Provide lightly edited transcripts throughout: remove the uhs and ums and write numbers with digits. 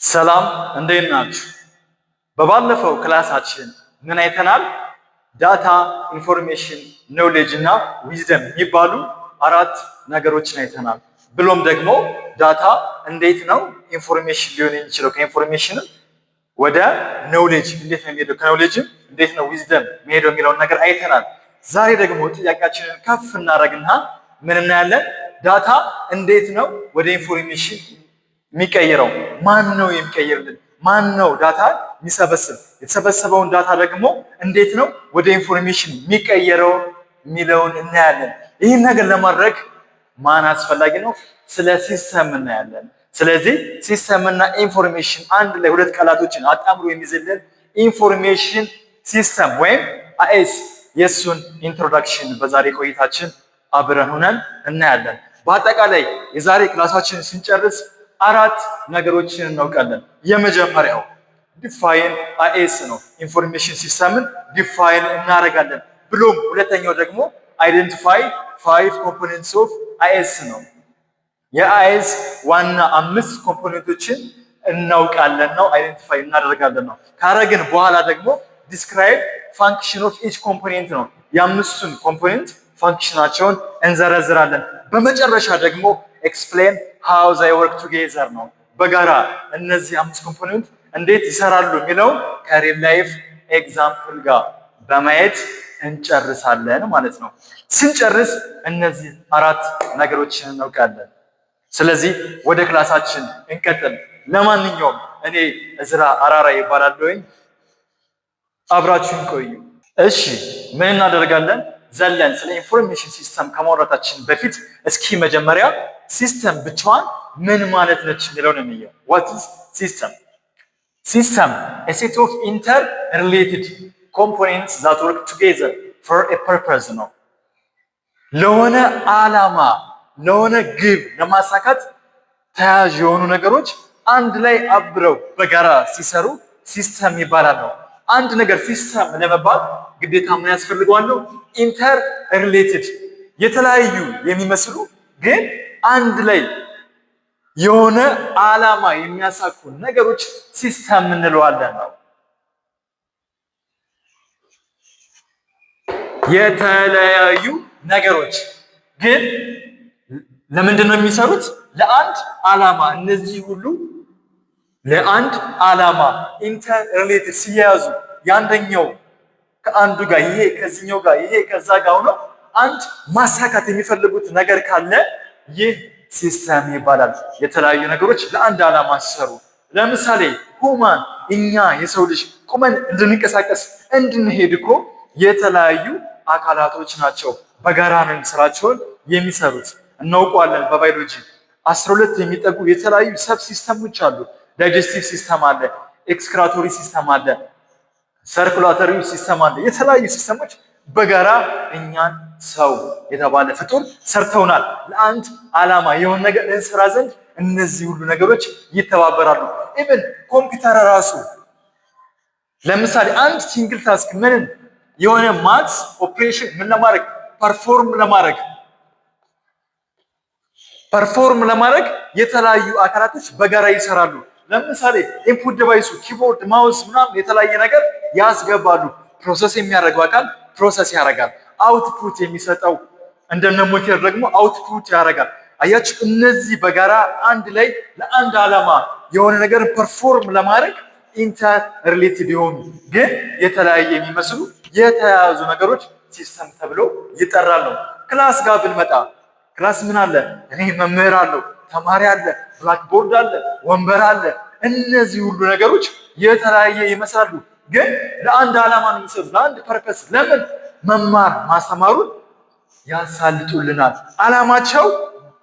ሰላም እንዴት ናችሁ? በባለፈው ክላሳችን ምን አይተናል? ዳታ፣ ኢንፎርሜሽን፣ ኖሌጅ እና ዊዝደም የሚባሉ አራት ነገሮችን አይተናል። ብሎም ደግሞ ዳታ እንዴት ነው ኢንፎርሜሽን ሊሆን የሚችለው፣ ከኢንፎርሜሽን ወደ ኖሌጅ እንዴት ነው የሚሄደው፣ ከኖሌጅም እንዴት ነው ዊዝደም የሚሄደው የሚለውን ነገር አይተናል። ዛሬ ደግሞ ጥያቄያችንን ከፍ እናደርግና ምን እናያለን? ዳታ እንዴት ነው ወደ ኢንፎርሜሽን የሚቀይረው? ማን ነው የሚቀይርልን? ማን ነው ዳታ የሚሰበስብ? የተሰበሰበውን ዳታ ደግሞ እንዴት ነው ወደ ኢንፎርሜሽን የሚቀየረው የሚለውን እናያለን። ይህን ነገር ለማድረግ ማን አስፈላጊ ነው? ስለ ሲስተም እናያለን። ስለዚህ ሲስተም እና ኢንፎርሜሽን አንድ ላይ ሁለት ቃላቶችን አጣምሮ የሚይዝልን ኢንፎርሜሽን ሲስተም ወይም አይኤስ የሱን ኢንትሮዳክሽን በዛሬ ቆይታችን አብረን ሆነን እናያለን። በአጠቃላይ የዛሬ ክላሳችንን ስንጨርስ አራት ነገሮችን እናውቃለን። የመጀመሪያው ዲፋይን አይኤስ ነው። ኢንፎርሜሽን ሲስተምን ዲፋይን እናደርጋለን። ብሎም ሁለተኛው ደግሞ አይደንቲፋይ 5 ኮምፖነንትስ ኦፍ አይኤስ ነው። የአይኤስ ዋና 5 ኮምፖነንቶችን እናውቃለን ነው፣ አይደንቲፋይ እናደርጋለን ነው። ካረግን በኋላ ደግሞ ዲስክራይብ ፋንክሽን ኦፍ ኢች ኮምፖነንት ነው። የአምስቱን ኮምፖነንት ፋንክሽናቸውን እንዘረዝራለን። በመጨረሻ ደግሞ ኤክስፕሌን ሃው ዘይ ወርክ ቱጌዘር ነው። በጋራ እነዚህ 5 ኮምፖነንት እንዴት ይሰራሉ የሚለው ከሪል ላይፍ ኤግዛምፕል ጋር በማየት እንጨርሳለን ማለት ነው። ስንጨርስ እነዚህ አራት ነገሮችን እናውቃለን። ስለዚህ ወደ ክላሳችን እንቀጥል። ለማንኛውም እኔ እዝራ አራራ ይባላለሁኝ። አብራችሁን ቆዩ። እሺ ምን እናደርጋለን? ዘለን ስለ ኢንፎርሜሽን ሲስተም ከማውራታችን በፊት እስኪ መጀመሪያ ሲስተም ብቻዋን ምን ማለት ነች የሚለውን እንየው። what is system? System a set of interrelated components that work together for a purpose ነው። ለሆነ ዓላማ ለሆነ ግብ ለማሳካት ተያያዥ የሆኑ ነገሮች አንድ ላይ አብረው በጋራ ሲሰሩ ሲስተም ይባላል ነው። አንድ ነገር ሲስተም ለመባል ግዴታ ምን ያስፈልገዋል? ኢንተር ሪሌትድ የተለያዩ የሚመስሉ ግን አንድ ላይ የሆነ ዓላማ የሚያሳኩ ነገሮች ሲስተም እንለዋለን ነው። የተለያዩ ነገሮች ግን ለምንድን ነው የሚሰሩት? ለአንድ ዓላማ። እነዚህ ሁሉ ለአንድ ዓላማ ኢንተር ሪሌትድ ሲያያዙ ያንደኛው ከአንዱ ጋር ይሄ ከዚህኛው ጋር ይሄ ከዛ ጋር ሆኖ አንድ ማሳካት የሚፈልጉት ነገር ካለ ይህ ሲስተም ይባላል። የተለያዩ ነገሮች ለአንድ ዓላማ ሲሰሩ፣ ለምሳሌ ሁማን እኛ የሰው ልጅ ቁመን እንድንቀሳቀስ እንድንሄድ እኮ የተለያዩ አካላቶች ናቸው በጋራ ነው ስራቸውን የሚሰሩት። እናውቀዋለን። በባዮሎጂ 12 የሚጠጉ የተለያዩ ሰብ ሲስተሞች አሉ። ዳይጀስቲቭ ሲስተም አለ፣ ኤክስክራቶሪ ሲስተም አለ፣ ሰርኩላተሪ ሲስተም አለ። የተለያዩ ሲስተሞች በጋራ እኛን ሰው የተባለ ፍጡር ሰርተውናል። ለአንድ ዓላማ የሆነ ነገር እንስራ ዘንድ እነዚህ ሁሉ ነገሮች ይተባበራሉ። ኢቭን ኮምፒውተር ራሱ ለምሳሌ አንድ ሲንግል ታስክ ምንም የሆነ ማትስ ኦፕሬሽን ምን ለማድረግ ፐርፎርም ለማድረግ የተለያዩ አካላቶች በጋራ ይሰራሉ። ለምሳሌ ኢንፑት ዲቫይሱ ኪቦርድ፣ ማውስ ምናምን የተለያየ ነገር ያስገባሉ። ፕሮሰስ የሚያደርገው አካል ፕሮሰስ ያደርጋል። አውትፑት የሚሰጠው እንደነ ሞተር ደግሞ አውትፑት ያደርጋል። አያችሁ፣ እነዚህ በጋራ አንድ ላይ ለአንድ ዓላማ የሆነ ነገር ፐርፎርም ለማድረግ ኢንተር ሪሌትድ የሆኑ ግን የተለያየ የሚመስሉ የተያያዙ ነገሮች ሲስተም ተብሎ ይጠራሉ። ክላስ ጋር ብንመጣ ክላስ ምን አለ? እኔ መምህር አለው፣ ተማሪ አለ፣ ብላክቦርድ አለ፣ ወንበር አለ። እነዚህ ሁሉ ነገሮች የተለያየ ይመስላሉ ግን ለአንድ ዓላማ ነው የሚሰሩት፣ ለአንድ ፐርፐስ። ለምን? መማር ማስተማሩን ያሳልጡልናል። ዓላማቸው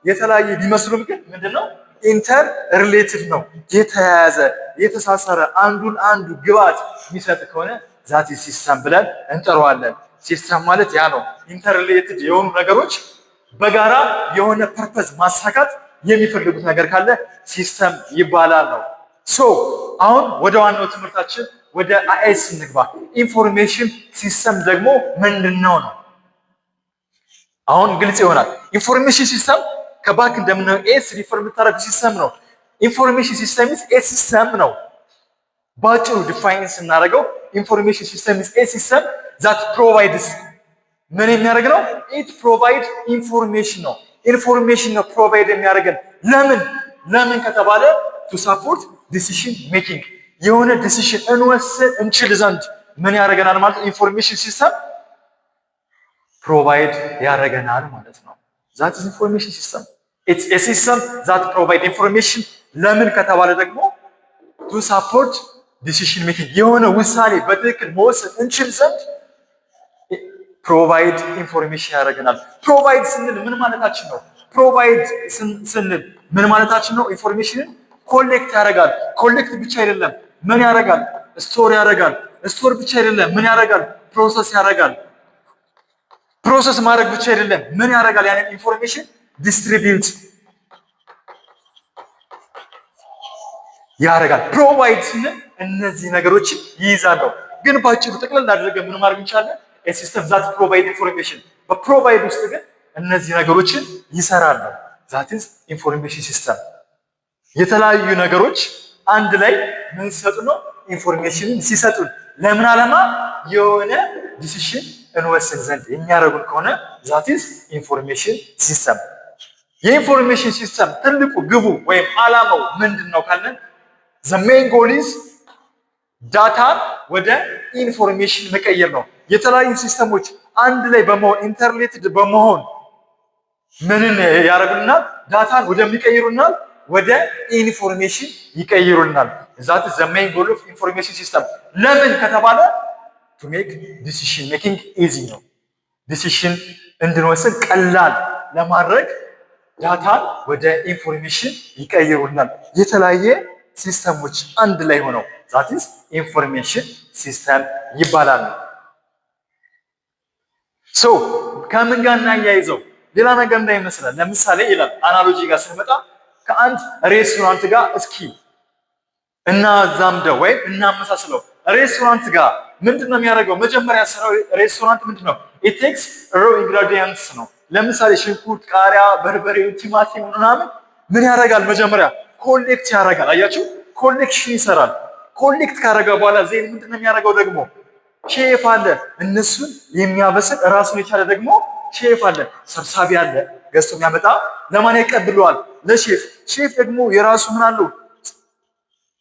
የተለያየ ቢመስሉም ግን ምንድነው? ኢንተር ሪሌትድ ነው። የተያያዘ የተሳሰረ አንዱን አንዱ ግብዓት የሚሰጥ ከሆነ ዛቲ ሲስተም ብለን እንጠራዋለን። ሲስተም ማለት ያ ነው። ኢንተር ሪሌትድ የሆኑ ነገሮች በጋራ የሆነ ፐርፐስ ማሳካት የሚፈልጉት ነገር ካለ ሲስተም ይባላል ነው። ሶ አሁን ወደ ዋናው ትምህርታችን ወደ አይኤስ እንግባ። ኢንፎርሜሽን ሲስተም ደግሞ ምንድነው ነው? አሁን ግልጽ ይሆናል። ኢንፎርሜሽን ሲስተም ከባክ እንደምናየው ኤስ ሪፈር የምታደርግ ሲስተም ነው። ኢንፎርሜሽን ሲስተም ኢዝ ኤ ሲስተም ነው። ባጭሩ ዲፋይን ስናደርገው ኢንፎርሜሽን ሲስተም ኢዝ ኤ ሲስተም ዛት ፕሮቫይድስ ምን የሚያደርግ ነው? ኢት ፕሮቫይድ ኢንፎርሜሽን ነው። ኢንፎርሜሽን ነው ፕሮቫይድ የሚያደርገን። ለምን ከተባለ ቱ ሳፖርት ዲሲሽን ሜኪንግ የሆነ ዲሲሽን እንወስን እንችል ዘንድ ምን ያደርገናል ማለት ነው? ኢንፎርሜሽን ሲስተም ፕሮቫይድ ያደርገናል ማለት ነው። ዛት ኢዝ ኢንፎርሜሽን ሲስተም ኢትስ ኤ ሲስተም ዛት ፕሮቫይድ ኢንፎርሜሽን። ለምን ከተባለ ደግሞ ቱ ሳፖርት ዲሲሽን ሜኪንግ የሆነ ውሳኔ በትክክል መወሰን እንችል ዘንድ ፕሮቫይድ ኢንፎርሜሽን ያደርገናል። ፕሮቫይድ ስንል ምን ማለታችን ነው? ፕሮቫይድ ስንል ምን ማለታችን ነው? ኢንፎርሜሽንን ኮሌክት ያደርጋል። ኮሌክት ብቻ አይደለም ምን ያደርጋል? ስቶር ያደርጋል። ስቶር ብቻ አይደለም ምን ያደርጋል? ፕሮሰስ ያደርጋል። ፕሮሰስ ማድረግ ብቻ አይደለም ምን ያደርጋል? ያንን ኢንፎርሜሽን ዲስትሪቢዩት ያደርጋል። ፕሮቫይድ ስንል እነዚህ ነገሮችን ይይዛለሁ። ግን ባጭሩ ጠቅለል አድርገን ምን ማድረግ እንችላለን? ኤ ሲስተም ዛት ፕሮቫይድ ኢንፎርሜሽን። በፕሮቫይድ ውስጥ ግን እነዚህ ነገሮችን ይሰራሉ። ዛት ኢዝ ኢንፎርሜሽን ሲስተም። የተለያዩ ነገሮች አንድ ላይ ምን ሲሰጡ ነው? ኢንፎርሜሽንን ሲሰጡን። ለምን ዓላማ? የሆነ ዲሲሽን እንወስን ዘንድ የሚያደርጉን ከሆነ ዛት ኢዝ ኢንፎርሜሽን ሲስተም። የኢንፎርሜሽን ሲስተም ትልቁ ግቡ ወይም ዓላማው ምንድን ነው ካለን ዘ ሜን ጎል ኢዝ ዳታን ወደ ኢንፎርሜሽን መቀየር ነው። የተለያዩ ሲስተሞች አንድ ላይ በመሆን ኢንተርኔትድ በመሆን ምንን ያደርጉልናል? ዳታን ወደሚቀይሩናል ወደ ኢንፎርሜሽን ይቀይሩናል። ዛት ዘ ሜን ጎል ኦፍ ኢንፎርሜሽን ሲስተም። ለምን ከተባለ ቱ ሜክ ዲሲሽን ሜኪንግ ኢዚ ነው። ዲሲሽን እንድንወስን ቀላል ለማድረግ ዳታን ወደ ኢንፎርሜሽን ይቀይሩናል። የተለያየ ሲስተሞች አንድ ላይ ሆነው ዛት ኢዝ ኢንፎርሜሽን ሲስተም ይባላል። ሶ ከምን ጋር እናያይዘው? ሌላ ነገር እንዳይመስለን። ለምሳሌ ይላል አናሎጂ ጋር ስንመጣ ከአንድ ሬስቶራንት ጋር እስኪ እናዛምደው ወይም እናመሳስለው። ሬስቶራንት ጋር ምንድነው የሚያደርገው? መጀመሪያ ስራው ሬስቶራንት ምንድነው? ኢት ቴክስ ሮ ኢንግሪዲየንትስ ነው። ለምሳሌ ሽንኩርት፣ ቃሪያ፣ በርበሬ፣ ቲማቲም ምናምን ምን ያደርጋል? መጀመሪያ ኮሌክት ያደርጋል። አያችሁ፣ ኮሌክሽን ይሰራል። ኮሌክት ካደረገ በኋላ ዜን ምንድነው የሚያደርገው? ደግሞ ሼፍ አለ፣ እነሱን የሚያበስል ራሱን የቻለ ደግሞ ሼፍ አለ፣ ሰብሳቢ አለ፣ ገዝቶ የሚያመጣ ለማን ያቀብለዋል? ለሼፍ። ሼፍ ደግሞ የራሱ ምን አለው?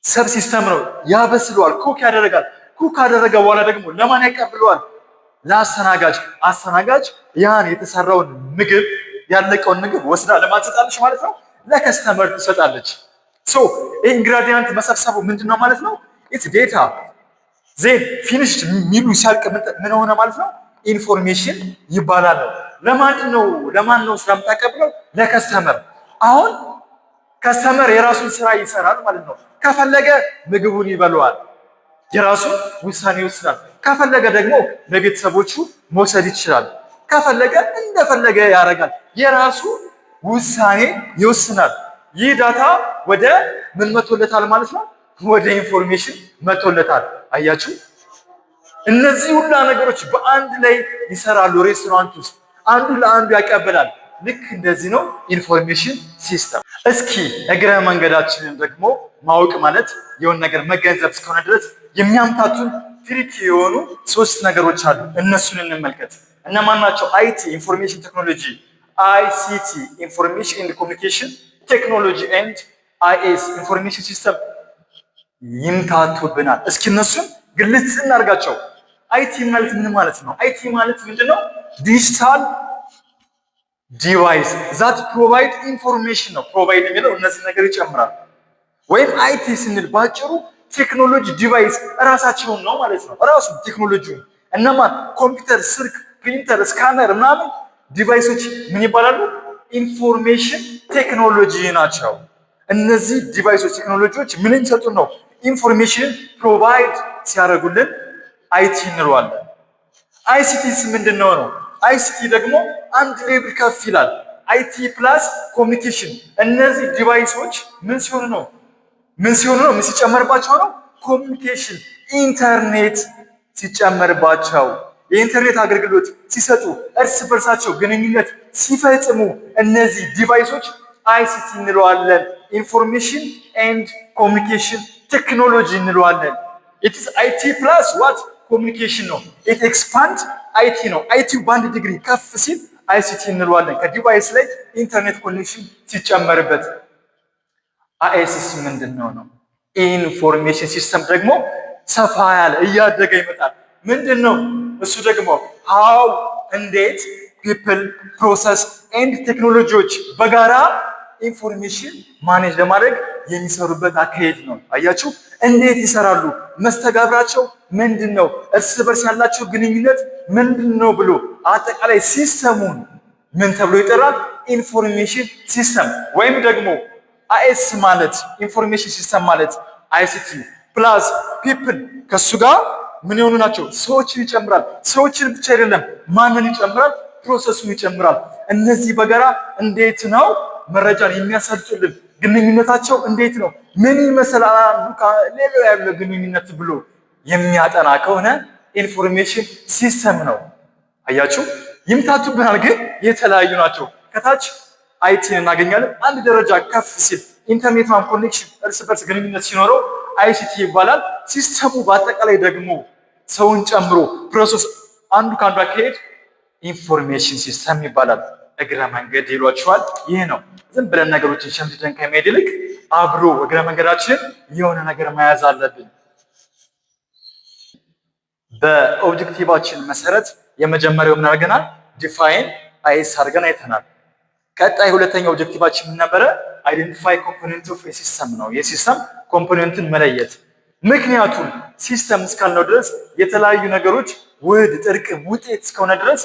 ሰብ ሲስተም ነው፣ ያበስለዋል፣ ኩክ ያደርጋል። ኩክ ካደረገ በኋላ ደግሞ ለማን ያቀብለዋል? ለአስተናጋጅ። አስተናጋጅ ያን የተሰራውን ምግብ ያለቀውን ምግብ ወስዳ ለማን ትሰጣለች ማለት ነው? ለከስተመር ትሰጣለች። ሶ ኢንግሪዲየንት መሰብሰቡ ምንድነው ማለት ነው? ኢትስ ዴታ ዜን ፊኒሽድ ሚሉ ሲያልቅ ምን ሆነ ማለት ነው? ኢንፎርሜሽን ይባላል። ለማን ነው ስራ የምታቀብለው? ለከስተመር። አሁን ከስተመር የራሱን ስራ ይሰራል ማለት ነው። ከፈለገ ምግቡን ይበለዋል፣ የራሱን ውሳኔ ይወስናል። ከፈለገ ደግሞ ለቤተሰቦቹ መውሰድ ይችላል። ከፈለገ እንደፈለገ ያደርጋል። የራሱ ውሳኔ ይወስናል። ይህ ዳታ ወደ ምን መቶለታል ማለት ነው? ወደ ኢንፎርሜሽን መቶለታል። አያችሁ፣ እነዚህ ሁላ ነገሮች በአንድ ላይ ይሰራሉ። ሬስቶራንት ውስጥ አንዱ ለአንዱ ያቀበላል። ልክ እንደዚህ ነው ኢንፎርሜሽን ሲስተም። እስኪ እግረ መንገዳችንን ደግሞ ማወቅ ማለት የሆነ ነገር መገንዘብ እስከሆነ ድረስ የሚያምታቱን ትሪክ የሆኑ 3 ነገሮች አሉ። እነሱን እንመልከት። እነማን ናቸው? አይቲ ኢንፎርሜሽን ቴክኖሎጂ፣ አይሲቲ ኢንፎርሜሽን ኤንድ ኮሚኒኬሽን ቴክኖሎጂ ኤንድ አይኤስ ኢንፎርሜሽን ሲስተም ይምታቱብናል። እስኪ እነሱን ግልጽ እናድርጋቸው። አይቲ ማለት ምን ማለት ነው? አይቲ ማለት ምንድነው? ዲጂታል ዲቫይስ ዛት ፕሮቫይድ ኢንፎርሜሽን ነው። ፕሮቫይድ የሚለው እነዚህ ነገር ይጨምራል። ወይም አይቲ ስንል ባጭሩ ቴክኖሎጂ ዲቫይስ ራሳቸውን ነው ማለት ነው። ራሱ ቴክኖሎጂውን እነማን? ኮምፒውተር፣ ስልክ፣ ፕሪንተር፣ ስካነር ምናምን ዲቫይሶች ምን ይባላሉ? ኢንፎርሜሽን ቴክኖሎጂ ናቸው። እነዚህ ዲቫይሶች ቴክኖሎጂዎች ምን የሚሰጡን ነው? ኢንፎርሜሽን ፕሮቫይድ ሲያደርጉልን አይቲ እንለዋለን። አይሲቲስ ምንድነው ነው? አይሲቲ ደግሞ አንድ ሌብል ከፍ ይላል። አይቲ ፕላስ ኮሚኒኬሽን። እነዚህ ዲቫይሶች ምን ሲሆኑ ነው? ምን ሲጨመርባቸው ነው? ኮሚኒኬሽን፣ ኢንተርኔት ሲጨመርባቸው፣ የኢንተርኔት አገልግሎት ሲሰጡ፣ እርስ በርሳቸው ግንኙነት ሲፈጽሙ እነዚህ ዲቫይሶች አይሲቲ እንለዋለን። ኢንፎርሜሽን ኤንድ ኮሚኒኬሽን ቴክኖሎጂ እንለዋለን። ኢት ኢዝ አይቲ ፕላስ ዋት ኮሚኒኬሽን ነው። ኢት ኤክስፓንድ አይቲ ነው። አይቲ በአንድ ዲግሪ ከፍ ሲል አይሲቲ እንለዋለን። ከዲቫይስ ላይ ኢንተርኔት ኮኔክሽን ሲጨመርበት። አይኤስሲ ምንድን ነው? ኢንፎርሜሽን ሲስተም ደግሞ ሰፋ ያለ እያደገ ይመጣል። ምንድን ነው እሱ ደግሞ? ሃው እንዴት ፒፕል ፕሮሰስ ኤንድ ቴክኖሎጂዎች በጋራ ኢንፎርሜሽን ማኔጅ ለማድረግ የሚሰሩበት አካሄድ ነው። አያችሁ እንዴት ይሰራሉ? መስተጋብራቸው ምንድን ነው? እርስ በርስ ያላቸው ግንኙነት ምንድን ነው ብሎ አጠቃላይ ሲስተሙን ምን ተብሎ ይጠራል? ኢንፎርሜሽን ሲስተም ወይም ደግሞ አይኤስ ማለት ኢንፎርሜሽን ሲስተም ማለት አይሲቲ ፕላስ ፒፕል ከሱ ጋር ምን የሆኑ ናቸው? ሰዎችን ይጨምራል። ሰዎችን ብቻ አይደለም ማንን ይጨምራል? ፕሮሰሱን ይጨምራል። እነዚህ በጋራ እንዴት ነው መረጃን የሚያሳልጡልን? ግንኙነታቸው እንዴት ነው? ምን ይመስላል ሌላው ያለ ግንኙነት ብሎ የሚያጠና ከሆነ ኢንፎርሜሽን ሲስተም ነው። አያችሁ ይምታቱብናል፣ ግን የተለያዩ ናቸው። ከታች አይቲን እናገኛለን። አንድ ደረጃ ከፍ ሲል ኢንተርኔት ኮኔክሽን እርስ በርስ ግንኙነት ሲኖረው አይሲቲ ይባላል። ሲስተሙ በአጠቃላይ ደግሞ ሰውን ጨምሮ ፕሮሰስ አንዱ ከአንዱ አካሄድ ኢንፎርሜሽን ሲስተም ይባላል። እግረ መንገድ ይሏቸዋል። ይህ ነው ዝም ብለን ነገሮችን ሸምድደን ከመሄድ ይልቅ አብሮ እግረ መንገዳችን የሆነ ነገር መያዝ አለብን። በኦብጀክቲቫችን መሰረት የመጀመሪያው ምን አድርገናል? ዲፋይን አይኤስ አድርገን አይተናል። ቀጣይ ሁለተኛው ኦብጀክቲቫችን ምን ነበረ? አይደንቲፋይ ኮምፖነንት ኦፍ ሲስተም ነው። የሲስተም ኮምፖነንትን መለየት። ምክንያቱም ሲስተም እስካልነው ድረስ የተለያዩ ነገሮች ውህድ፣ ጥርቅም፣ ውጤት እስከሆነ ድረስ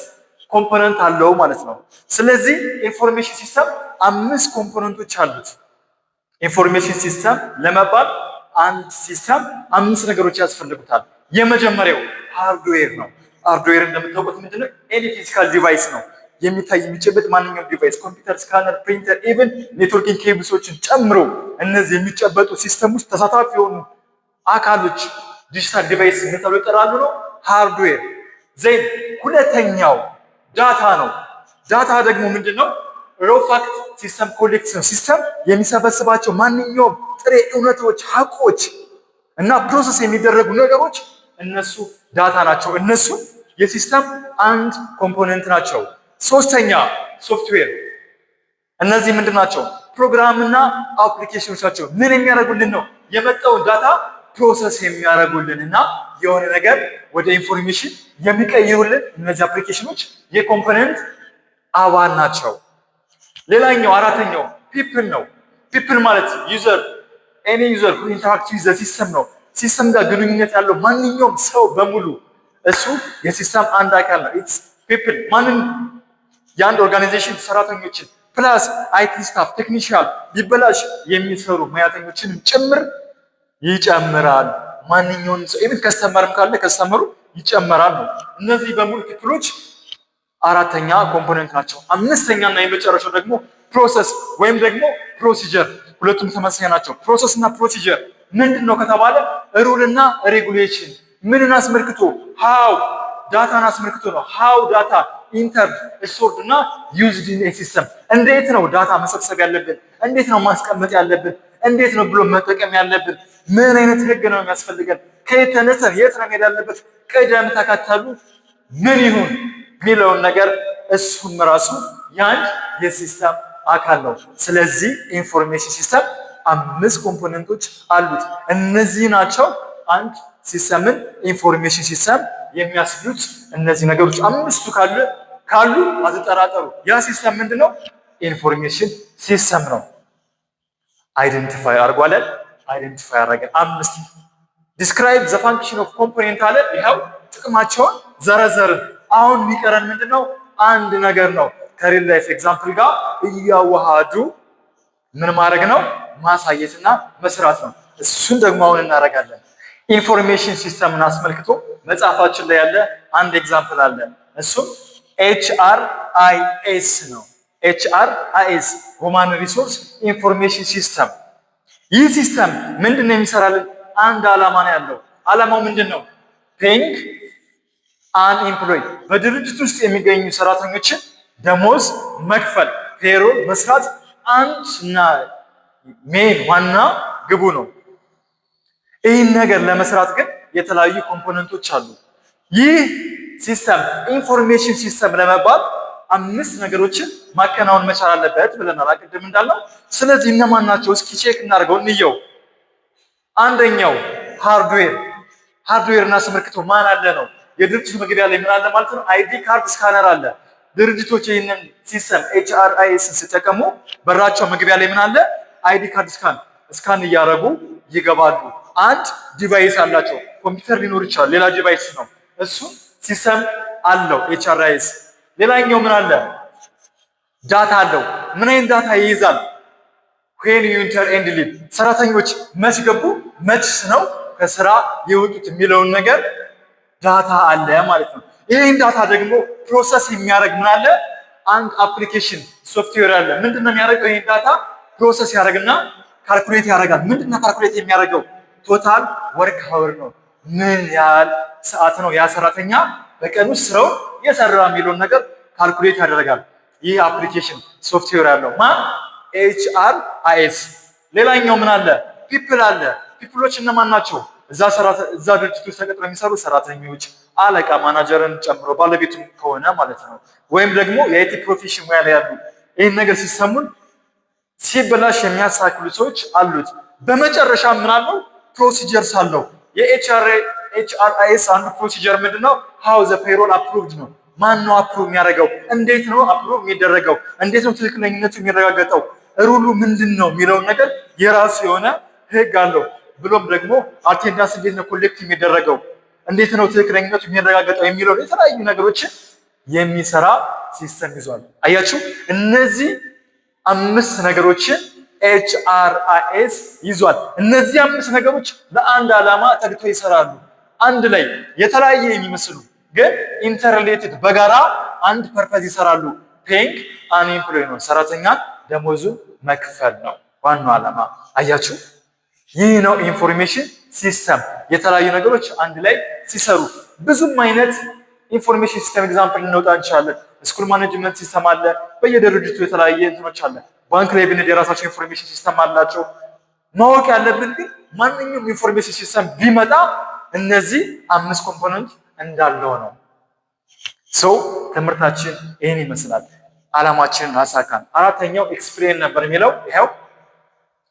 ኮምፖነንት አለው ማለት ነው። ስለዚህ ኢንፎርሜሽን ሲስተም 5 ኮምፖነንቶች አሉት። ኢንፎርሜሽን ሲስተም ለመባል አንድ ሲስተም 5 ነገሮች ያስፈልጉታል። የመጀመሪያው ሃርድዌር ነው። ሃርድዌር እንደምታውቁት ምንድነው? ኤኒ ፊዚካል ዲቫይስ ነው። የሚታይ የሚጨበጥ ማንኛውም ዲቫይስ ኮምፒውተር፣ ስካነር፣ ፕሪንተር፣ ኢቭን ኔትወርኪንግ ኬብልሶችን ጨምሮ እነዚህ የሚጨበጡ ሲስተም ውስጥ ተሳታፊ የሆኑ አካሎች ዲጂታል ዲቫይስ ምን ተብሎ ይጠራሉ? ነው ሃርድዌር። ዜን ሁለተኛው ዳታ ነው። ዳታ ደግሞ ምንድነው? ሮ ፋክት ሲስተም ኮሌክት ነው። ሲስተም የሚሰበስባቸው ማንኛውም ጥሬ እውነቶች፣ ሀቆች እና ፕሮሰስ የሚደረጉ ነገሮች እነሱ ዳታ ናቸው። እነሱ የሲስተም አንድ ኮምፖነንት ናቸው። ሶስተኛ ሶፍትዌር። እነዚህ ምንድን ናቸው? ፕሮግራምና አፕሊኬሽኖች ናቸው። ምን የሚያደርጉልን ነው? የመጣውን ዳታ ፕሮሰስ የሚያደርጉልን እና የሆነ ነገር ወደ ኢንፎርሜሽን የሚቀይሩልን እነዚህ አፕሊኬሽኖች የኮምፖነንት አባል ናቸው። ሌላኛው አራተኛው ፒፕል ነው። ፒፕል ማለት ዩዘር፣ ኤኒ ዩዘር ሁ ኢንተራክት ዊዝ ዘ ሲስተም ነው። ሲስተም ጋር ግንኙነት ያለው ማንኛውም ሰው በሙሉ እሱ የሲስተም አንድ አካል ነው። ኢትስ ፒፕል ማንም የአንድ ኦርጋናይዜሽን ሰራተኞችን ፕላስ አይቲ ስታፍ ቴክኒሻል ቢበላሽ የሚሰሩ ሙያተኞችን ጭምር ይጨምራል። ማንኛውንም ሰው ኢቭን ከስተመርም ካለ ከስተመሩ ይጨምራል ነው። እነዚህ በሙሉ ፒፕሎች አራተኛ ኮምፖነንት ናቸው። አምስተኛና የመጨረሻው ደግሞ ፕሮሰስ ወይም ደግሞ ፕሮሲጀር። ሁለቱም ተመሳሳይ ናቸው። ፕሮሰስ እና ፕሮሲጀር ምንድን ነው ከተባለ ሩል እና ሬጉሌሽን ምንን አስመልክቶ? ሃው ዳታን አስመልክቶ ነው። ሃው ዳታ ኢንተርድ ስቶርድ እና ዩዝድ ኢን ኤ ሲስተም። እንዴት ነው ዳታ መሰብሰብ ያለብን? እንዴት ነው ማስቀመጥ ያለብን? እንዴት ነው ብሎ መጠቀም ያለብን? ምን አይነት ህግ ነው የሚያስፈልገን? ከየት ተነስተን የት ነው መሄድ ያለበት? ቅደም ተከተሉ ምን ይሁን የሚለውን ነገር እሱም ራሱ የአንድ የሲስተም አካል ነው። ስለዚህ ኢንፎርሜሽን ሲስተም 5 ኮምፖነንቶች አሉት። እነዚህ ናቸው አንድ ሲስተምን ኢንፎርሜሽን ሲስተም የሚያስብሉት። እነዚህ ነገሮች 5ቱ ካሉ አትጠራጠሩ፣ ያ ሲስተም ምንድነው? ኢንፎርሜሽን ሲስተም ነው። አይደንቲፋይ አርጓለን። አይደንቲፋይ አረገን። 5 ዲስክራይብ ዘ ፋንክሽን ኦፍ ኮምፖነንት አለ። ይኸው ጥቅማቸውን ዘረዘርን። አሁን የሚቀረን ምንድነው? አንድ ነገር ነው። ከሪል ላይፍ ኤግዛምፕል ጋር እያዋሃዱ ምን ማድረግ ነው? ማሳየትና መስራት ነው። እሱን ደግሞ አሁን እናደርጋለን። ኢንፎርሜሽን ሲስተምን አስመልክቶ መጽሐፋችን ላይ ያለ አንድ ኤግዛምፕል አለ። እሱም HRIS ነው። HRIS ሁማን ሪሶርስ ኢንፎርሜሽን ሲስተም። ይህ ሲስተም ምንድነው የሚሰራልን? አንድ ዓላማ ነው ያለው። ዓላማው ምንድነው? ፔይንግ አን ኤምፕሎይ፣ በድርጅት ውስጥ የሚገኙ ሰራተኞችን ደሞዝ መክፈል፣ ፔሮል መስራት፣ አንድ እና ሜን ዋና ግቡ ነው። ይህን ነገር ለመስራት ግን የተለያዩ ኮምፖነንቶች አሉ። ይህ ሲስተም ኢንፎርሜሽን ሲስተም ለመባል 5 ነገሮችን ማከናወን መቻል አለበት ብለናል ቅድም እንዳልነው። ስለዚህ እነማን ናቸው? እስኪ ቼክ እናድርገው እንየው። አንደኛው ሃርድዌር እና አስመልክቶ ማን አለ ነው። የድርጅቱ መግቢያ ላይ ምን አለ ማለት ነው? አይዲ ካርድ ስካነር አለ። ድርጅቶች ይህንን ሲስተም HRIS ሲጠቀሙ በራቸው መግቢያ ላይ ምን አለ? አይዲ ካርድ ስካን እያደረጉ ይገባሉ። አንድ ዲቫይስ አላቸው። ኮምፒውተር ሊኖር ይችላል፣ ሌላ ዲቫይስ ነው። እሱ ሲስተም አለው HRIS። ሌላኛው ምን አለ? ዳታ አለው። ምን አይነት ዳታ ይይዛል? when you enter and leave፣ ሰራተኞች መች ገቡ መች ነው ከስራ የወጡት የሚለውን ነገር ዳታ አለ ማለት ነው። ይሄን ዳታ ደግሞ ፕሮሰስ የሚያደርግ ምን አለ? አንድ አፕሊኬሽን ሶፍትዌር አለ። ምንድነው የሚያደርገው? ይሄን ዳታ ፕሮሰስ ያደርግና ካልኩሌት ያደርጋል። ምንድነው ካልኩሌት የሚያደርገው? ቶታል ወርክ አወር ነው። ምን ያህል ሰዓት ነው ያ ሰራተኛ በቀን ውስጥ ስራው የሰራ የሚለውን ነገር ካልኩሌት ያደርጋል። ይህ አፕሊኬሽን ሶፍትዌር ያለው ማን? HRIS። ሌላኛው ምን አለ? ፒፕል አለ። ፒፕሎች እነማን ናቸው? እዛ ድርጅት ውስጥ ተቀጥረው የሚሰሩ ሰራተኞች፣ አለቃ ማናጀርን ጨምሮ ባለቤቱም ከሆነ ማለት ነው። ወይም ደግሞ የአይቲ ፕሮፌሽን ሙያ ላይ ያሉ ይህን ነገር ሲሰሙን ሲበላሽ የሚያስተካክሉ ሰዎች አሉት። በመጨረሻ ምን አለው? ፕሮሲጀርስ አለው። የHRIS አንዱ ፕሮሲጀር ምንድነው? ሃው ዘ ፔሮል አፕሩቭድ ነው። ማን ነው አፕሩቭ የሚያደርገው? እንዴት ነው አፕሩቭ የሚደረገው? እንዴት ነው ትክክለኝነቱ የሚረጋገጠው? ሩሉ ምንድን ነው የሚለውን ነገር የራሱ የሆነ ህግ አለው። ብሎም ደግሞ አቴንዳንስ እንዴት ነው ኮሌክት የሚደረገው? እንዴት ነው ትክክለኝነቱ የሚረጋገጠው የሚለው የተለያዩ ነገሮችን የሚሰራ ሲስተም ይዟል። አያችሁ፣ እነዚህ 5 ነገሮችን HRIS ይዟል። እነዚህ 5 ነገሮች ለአንድ ዓላማ ተግተው ይሰራሉ። አንድ ላይ የተለያየ የሚመስሉ ግን ኢንተርሌትድ በጋራ አንድ ፐርፐዝ ይሰራሉ። ፔይንግ አን ኤምፕሎይ ነው፣ ሰራተኛን ደሞዙን መክፈል ነው ዋናው ዓላማ። አያችሁ፣ ይህ ነው ኢንፎርሜሽን ሲስተም። የተለያዩ ነገሮች አንድ ላይ ሲሰሩ ብዙም አይነት ኢንፎርሜሽን ሲስተም ኤግዛምፕል ልንወጣ እንችላለን። ስኩል ማኔጅመንት ሲስተም አለ። በየድርጅቱ የተለያየ እንትኖች አለ። ባንክ ላይ ብንሄድ የራሳቸው ኢንፎርሜሽን ሲስተም አላቸው። ማወቅ ያለብን ግን ማንኛውም ኢንፎርሜሽን ሲስተም ቢመጣ እነዚህ 5 ኮምፖነንት እንዳለው ነው። ሰው ትምህርታችን ይህን ይመስላል። ዓላማችንን አሳካን። አራተኛው ኤክስፕሌን ነበር የሚለው ይሄው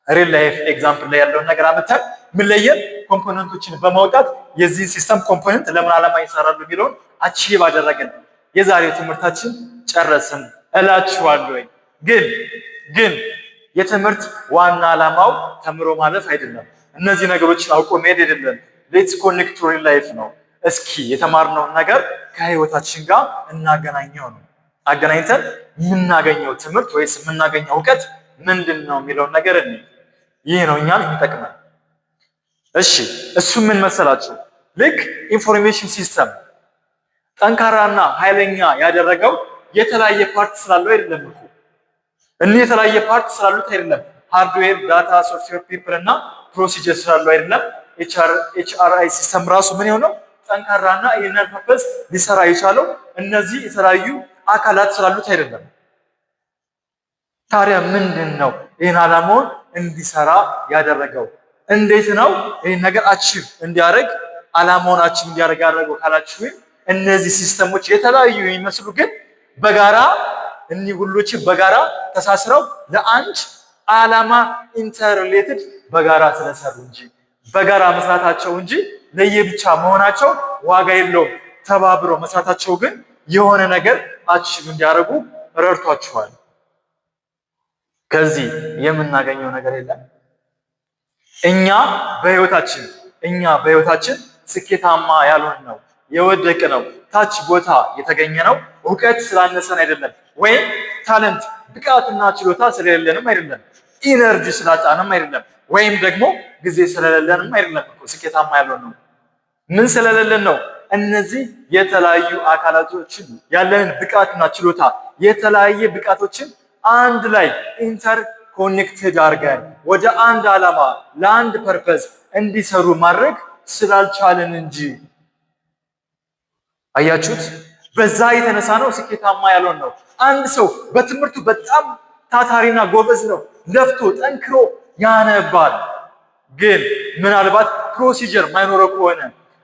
ሪል ላይፍ ኤግዛምፕል ላይ ያለውን ነገር አመጣን። ምን ለየን? ኮምፖነንቶችን በማውጣት የዚህ ሲስተም ኮምፖነንት ለምን ዓላማ ይሰራሉ የሚለውን አቺቭ አደረግን። የዛሬው ትምህርታችን ጨረስን እላችኋለሁ። ግን የትምህርት ዋና ዓላማው ተምሮ ማለፍ አይደለም። እነዚህ ነገሮችን አውቆ መሄድ አይደለም። ሌትስ ኮኔክት ቱ ሪል ላይፍ ነው። እስኪ የተማርነውን ነገር ከህይወታችን ጋር እናገናኘው ነው። አገናኝተን የምናገኘው ትምህርት ወይስ የምናገኘው እውቀት ምንድን ነው የሚለውን ነገር ይህ ነው እኛን የሚጠቅመን። እሺ እሱ ምን መሰላችሁ? ልክ ኢንፎርሜሽን ሲስተም ጠንካራና ኃይለኛ ያደረገው የተለያየ ፓርት ስላለው አይደለም እኮ። እኒህ የተለያየ ፓርት ስላሉት አይደለም። ሃርድዌር፣ ዳታ፣ ሶፍትዌር፣ ፒፕል እና ፕሮሲጀር ስላለው አይደለም። HRIS ሲስተም ራሱ ምን የሆነው ጠንካራና ይህንን ፐርፐዝ ሊሰራ የቻለው እነዚህ የተለያዩ አካላት ስላሉት አይደለም። ታዲያ ምንድን ነው ይህን ዓላማውን እንዲሰራ ያደረገው? እንዴት ነው ይህን ነገር አቺቭ እንዲያደርግ ዓላማውን አቺቭ እንዲያደርግ ያደረገው ካላችሁ፣ እነዚህ ሲስተሞች የተለያዩ የሚመስሉ ግን በጋራ እኒህ ሁሎች በጋራ ተሳስረው ለአንድ ዓላማ ኢንተርሌትድ በጋራ ስለሰሩ እንጂ በጋራ መስራታቸው እንጂ ለየብቻ መሆናቸው ዋጋ የለውም። ተባብረው መስራታቸው ግን የሆነ ነገር አቺቭ እንዲያደርጉ ረድቷቸዋል። ከዚህ የምናገኘው ነገር የለም። እኛ በህይወታችን ስኬታማ ያልሆን ነው የወደቅ ነው ታች ቦታ የተገኘ ነው እውቀት ስላነሰን አይደለም፣ ወይም ታለንት ብቃትና ችሎታ ስለሌለንም አይደለም፣ ኢነርጂ ስላጣንም አይደለም፣ ወይም ደግሞ ጊዜ ስለሌለንም አይደለም። ስኬታማ ያልሆን ነው ምን ስለሌለን ነው? እነዚህ የተለያዩ አካላቶችን ያለንን ብቃትና ችሎታ የተለያየ ብቃቶችን አንድ ላይ ኢንተር ኮኔክትድ አድርገን ወደ አንድ ዓላማ ለአንድ ፐርፐዝ እንዲሰሩ ማድረግ ስላልቻለን እንጂ። አያችሁት? በዛ የተነሳ ነው ስኬታማ ያልሆን ነው። አንድ ሰው በትምህርቱ በጣም ታታሪና ጎበዝ ነው፣ ለፍቶ ጠንክሮ ያነባል። ግን ምናልባት ፕሮሲጀር ማይኖረው ከሆነ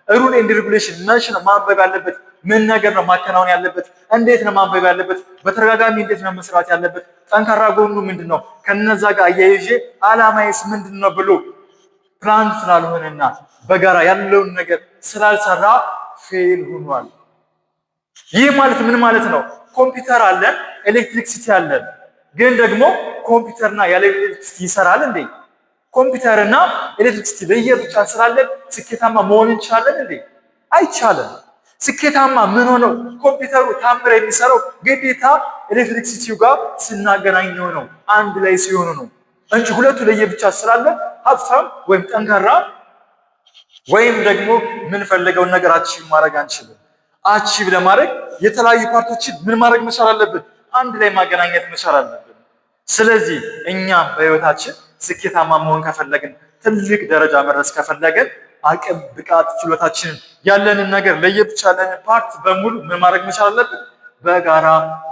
ሩል ኤንድ ሬጉሌሽን መች ነው ማንበብ ያለበት? ምን ነገር ነው ማከናወን ያለበት? እንዴት ነው ማንበብ ያለበት? በተደጋጋሚ እንዴት ነው መስራት ያለበት? ጠንካራ ጎኑ ምንድን ነው? ከነዛ ጋር አያይዤ አላማዬስ ምንድን ነው ብሎ ፕላን ስላልሆነና በጋራ ያለውን ነገር ስላልሰራ ፌል ሆኗል። ይህ ማለት ምን ማለት ነው? ኮምፒውተር አለን፣ ኤሌክትሪክሲቲ አለን። ግን ደግሞ ኮምፒውተርና ያለ ኤሌክትሪክሲቲ ይሰራል እንዴ? ኮምፒውተርና ኤሌክትሪክሲቲ ለየብቻ ስላለን ስኬታማ መሆን እንችላለን እንዴ? አይቻልም። ስኬታማ ምን ሆነው ኮምፒውተሩ ታምር የሚሰራው ግዴታ ኤሌክትሪክሲቲው ጋር ስናገናኘው ነው፣ አንድ ላይ ሲሆኑ ነው እንጂ ሁለቱ ለየብቻ ስላለን ሀብታም ወይም ጠንካራ ወይም ደግሞ የምንፈልገውን ነገር አቺቭ ማድረግ አንችልም። አቺቭ ለማድረግ የተለያዩ ፓርቶችን ምን ማድረግ መቻል አለብን? አንድ ላይ ማገናኘት መቻል አለብን። ስለዚህ እኛም በህይወታችን ስኬታማ መሆን ከፈለግን፣ ትልቅ ደረጃ መድረስ ከፈለግን አቅም፣ ብቃት፣ ችሎታችንን ያለንን ነገር ለየብቻ ያለንን ፓርት በሙሉ ምን ማድረግ መቻል አለብን? በጋራ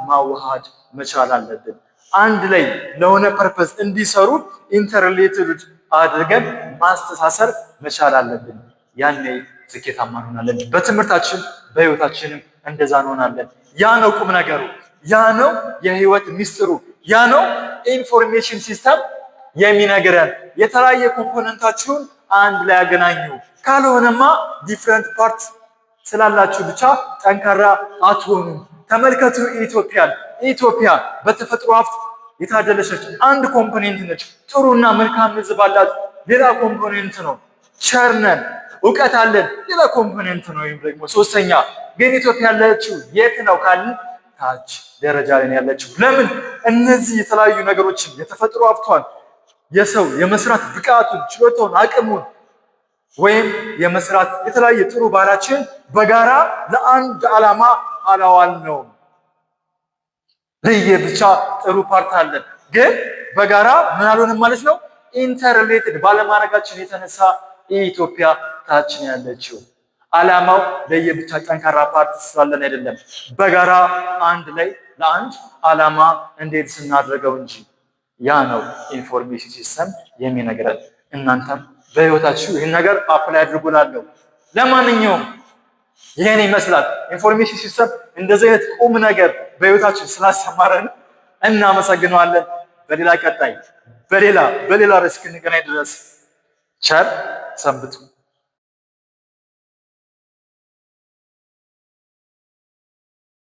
ማዋሃድ መቻል አለብን። አንድ ላይ ለሆነ ፐርፐዝ እንዲሰሩ ኢንተርሪሌትድ አድርገን ማስተሳሰር መቻል አለብን። ያኔ ስኬታማ እንሆናለን። በትምህርታችን በህይወታችንም እንደዛ እንሆናለን። ያ ነው ቁም ነገሩ። ያ ነው የህይወት ሚስጥሩ። ያ ነው ኢንፎርሜሽን ሲስተም የሚነግረን። የተለያየ ኮምፖነንታችሁን አንድ ላይ ያገናኙ። ካልሆነማ ዲፍረንት ፓርት ስላላችሁ ብቻ ጠንካራ አትሆኑም። ተመልከቱ ኢትዮጵያን። ኢትዮጵያ በተፈጥሮ ሀብት የታደለች ነች። አንድ ኮምፖኔንት ነች። ጥሩና መልካም ህዝብ አላት። ሌላ ኮምፖኔንት ነው። ቸርነን እውቀት አለን። ሌላ ኮምፖኔንት ነው። ወይም ደግሞ ሶስተኛ። ግን ኢትዮጵያ ያለችው የት ነው ካልን ታች ደረጃ ላይ ያለችው። ለምን? እነዚህ የተለያዩ ነገሮችን የተፈጥሮ ሀብቷን፣ የሰው የመስራት ብቃቱን፣ ችሎታውን፣ አቅሙን ወይም የመስራት የተለያየ ጥሩ ባህላችን በጋራ ለአንድ ዓላማ አላዋል ነው። ለየብቻ ጥሩ ፓርት አለን፣ ግን በጋራ ምን አልሆንም ማለት ነው። ኢንተርሪሌትድ ባለማድረጋችን የተነሳ ኢትዮጵያ ታች ነው ያለችው። ዓላማው ለየብቻ ጠንካራ ፓርት ስላለን አይደለም፣ በጋራ አንድ ላይ ለአንድ ዓላማ እንዴት ስናደርገው እንጂ። ያ ነው ኢንፎርሜሽን ሲስተም የሚነግረን። እናንተም በህይወታችሁ ይህን ነገር አፕላይ አድርጉላለሁ። ለማንኛውም ይሄን ይመስላል ኢንፎርሜሽን ሲስተም። እንደዚህ አይነት ቁም ነገር በህይወታችን ስላስተማረን እናመሰግነዋለን። በሌላ ቀጣይ በሌላ ርዕስ እስክንገናኝ ድረስ ቸር ሰንብቱ።